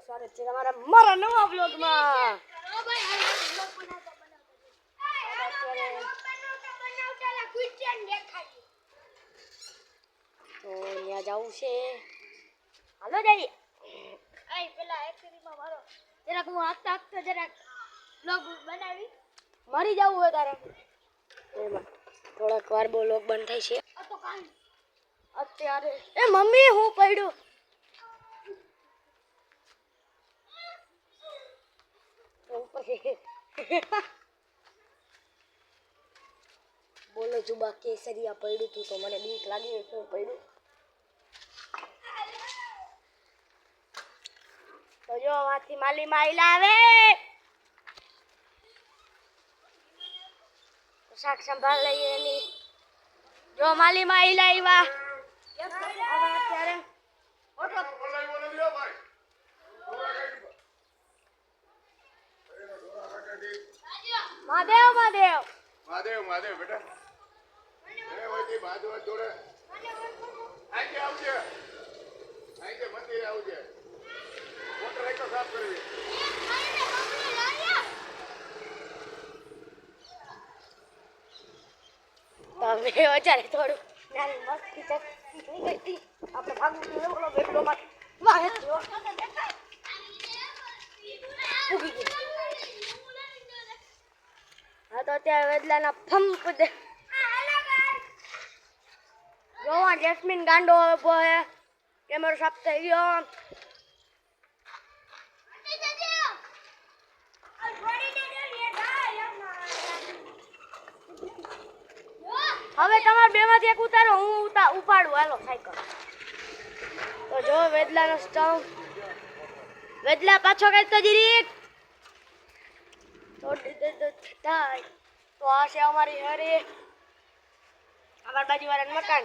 સ્વાગત છે તમારા મારા નવા બ્લોગમાં. તો ત્યાં જવું છે, હાલો જઈએ. પેલા એક્ચ્યુઅલીમાં મારો જરાક હું આગતા જરાક બ્લોગ બનાવી મરી જવું હોય તારે એમાં થોડાક વાર બ્લોગ બંધ થાય છે અત્યારે. એ મમ્મી હું પડ્યું બોલો જુબા કેસરિયા પડ્યું તું તો મને બીક લાગી. શું પડ્યું તો જો માંથી માલી માઈલા આવે શાક સંભાળ લઈએ એની. જો માલી માઈલા આવ્યા અત્યારે મહાદેવ મહાદેવ મહાદેવ મહાદેવ બેટા એ વધી બાજુ જોડે આઈ આવજે મંદિર આવજે મોટર રાઈકો સાફ કરવી. તમે અત્યારે થોડું નાની મસ્તી ચસ્તી થઈ ગઈ હતી. આપણે ભાગવું જોઈએ બોલો બેટલો માં વાહે જો ઉગી ગઈ. હા તો અત્યારે વેદલાના ફંપ દે જોવા જેસ્મીન ગાંડો ઉભો હે. કેમેરો સાફ થઈ ગયો. હવે તમારે બેમાંથી એક ઉતારો, હું ઉપાડું. હાલો સાયકલ. તો જો વેદલાનો સ્ટવ વેદલા પાછો કરતો જીરીક થોડી દેર થાય તો આ છે અમારી હરી અમારી બાજુવાળાનું મકાન.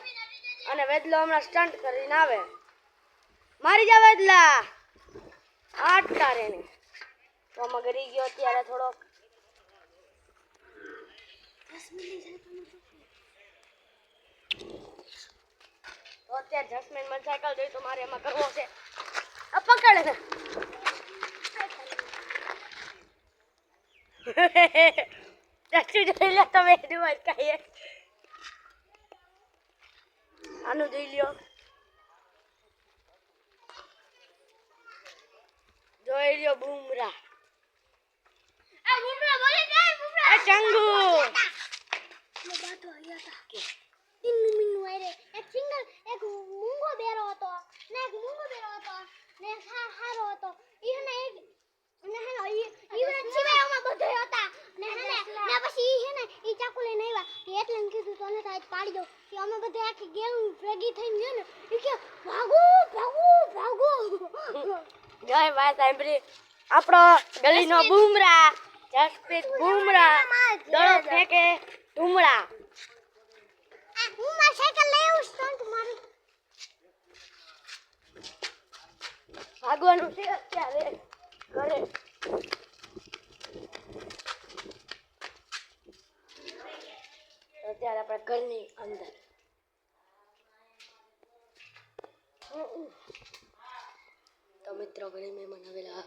અને વેદલો હમણાં સ્ટન્ટ કરીને આવે. મારી જા વેદલા આટકા રે ને તો આમાં ગરી ગયો અત્યારે થોડોક. તો અત્યારે જસ્મીન મને સાયકલ જોઈ તો મારે એમાં કરવો છે. આ પકડે ને ચાચુ જોઈ લે તમે કહીએ આનું જોઈ લ્યો. જોઈ લ્યો બુમરા ચંગુ એક મૂંગો બેરો હતો ને હારો હતો ઈ ને એક ને હેનો ઈ છીવાયોમાં બધે હતા ને પછી ઈ હે ને ઈ ચાકુ લઈને આવ્યા કે એટલે એમ કીધું તને તો આજ પાડી દઉં કે અમે બધે આખી ગેંગ ભેગી થઈને ગયો ને ઈ કે ભાગો જય વાત સાંભળી. આપણો ગલીનો બુમરા જસપ્રીત બુમરા દડો ફેંકે ધુમડા. હું મારી સાયકલ લઈ આવું સ્ટન્ટ મારી ભાગવાનું છે અત્યારે ઘરે. અત્યારે આપણે ઘરની અંદર તો મિત્રો ઘરે મહેમાન આવેલા.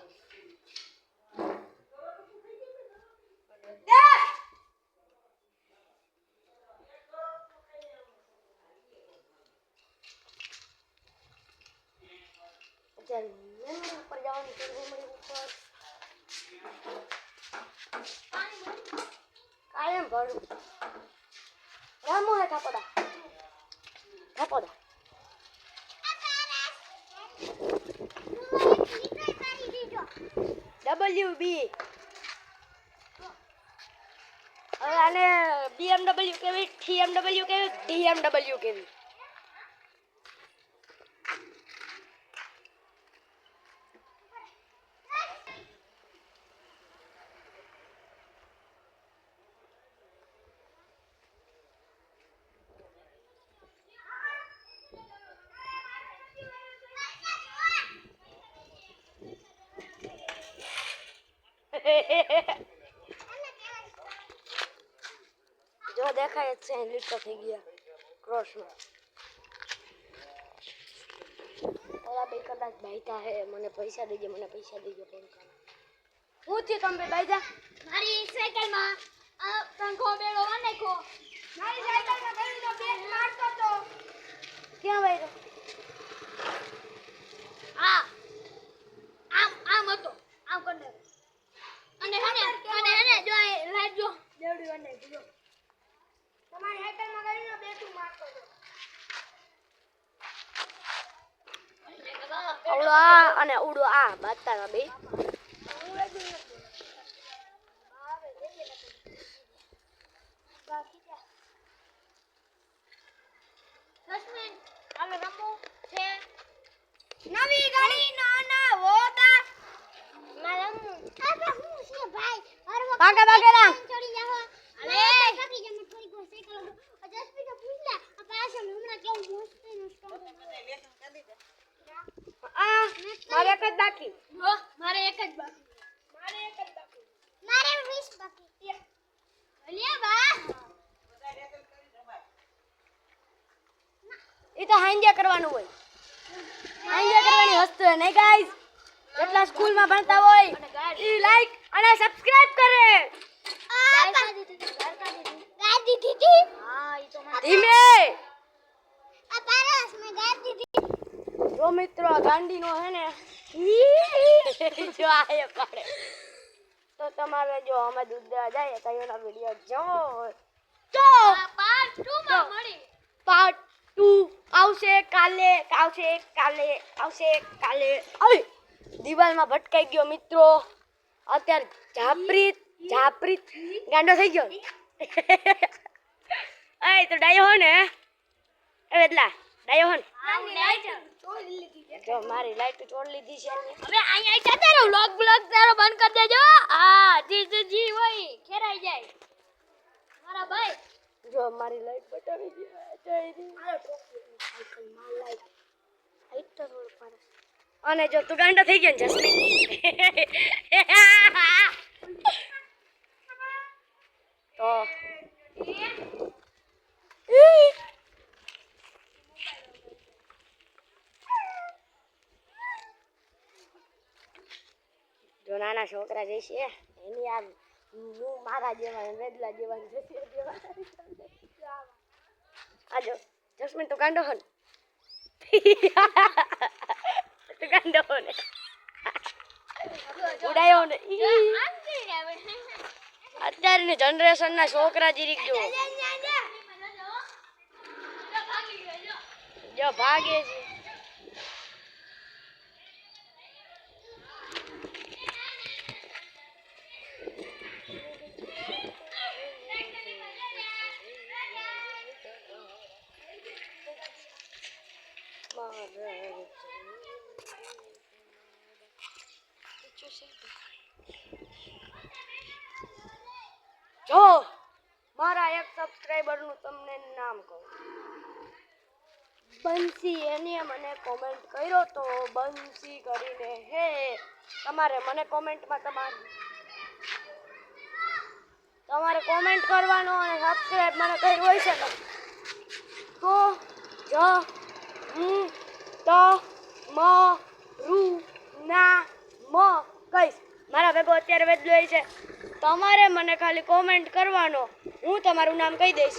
અત્યારે મહેમાન ઉપર જવાનું છે. મહેમાન ઉપર કાયમ ભરું રામો હે થાપોડા WB. હવે આને BMW કેવી, TMW કેવી, DMW કેવી. જો દેખાય જ છે લીટો થઈ ગયા ક્રોસમાં. ઓલા બે એ કદાચ બાઈતા હે મને પૈસા દેજે ફોન કર હું થી તમે બાઈજા મારી સાયકલમાં પંખો બેડો નાખો. મારી સાયકલમાં ગળીનો બેટ મારતો તો ક્યાં બાઈરો આમ હતો આમ કરને અને જો આ લાઈટ જો દેવડી અને જો તમારી સાયકલમાં ગળીનો બેટ મારતો તો આવડો આ અને ઉડો આ બાતાના બે નવી ગાડી ના હોતા ભાગે ભાગે રામ ચડી જાઓ. અરે કાકી જમ થોડી કો સાયકલ જસ્પી તો પૂછ લે આ પાછળ હમણાં કેવું મસ્ત આ મારે એક જ બાકી મારે એક જ બાકી મારે 20 બાકી લે બા એ તો હાંજે કરવાનું હોય હાંજે કરવાની વસ્તુ હે નહીં ગાઈસ જેટલા સ્કૂલમાં ભણતા હોય ઈ લાઈક અને સબસ્ક્રાઇબ કરે ગાડી દીધી હા ઈ તો ધીમે આ પારસ મે ગાડી દીધી જો મિત્રો આ ગાંડીનો હે ને જો આયે પાડે તો તમારે જો અમે દૂધ દેવા જાય તો એનો વિડિયો જો પાર્ટ 2 માં મળી પાર્ટ 2 આવશે કાલે આવી દિવાલમાં ભટકાઈ ગયો મિત્રો અત્યારે જાપ્રીત ગાંડો થઈ ગયો એ તો ડાયો હો ને એ વેદલા ડાયો હો ને જો મારી લાઈટ ચોડ લીધી છે હવે અહીંયા આઈ તારો વ્લોગ તારો બંધ કરી દેજો આ જી હોય ખેરાઈ જાય મારા ભાઈ જો મારી લાઈટ બટાવી જઈ અને જો તું ગાંડો થઈ ગયો ને જસ્મીન તો જો નાના છોકરા જઈશે એની આ હું મારા જેવા વેદલા જેવા આજો જસ્મીન તું ગાંડો હન તું ગાંડો ને ઉડાયો ને અત્યારની જનરેશનના છોકરા જીરીક જો ભાગે છે જો મારા એક સબસ્ક્રાઇબર નું તમને નામ કહું બંસી એને મને કોમેન્ટ કર્યો તો બંસી કરીને હે તમારે મને કોમેન્ટમાં તમારે કોમેન્ટ કરવાનો અને સબસ્ક્રાઇબ મને કર્યું હોય છે તો જ હું તો મ રૂ ના મ કહીશ મારા ભેગો અત્યારે વેદલો છે તમારે મને ખાલી કોમેન્ટ કરવાનો હું તમારું નામ કહી દઈશ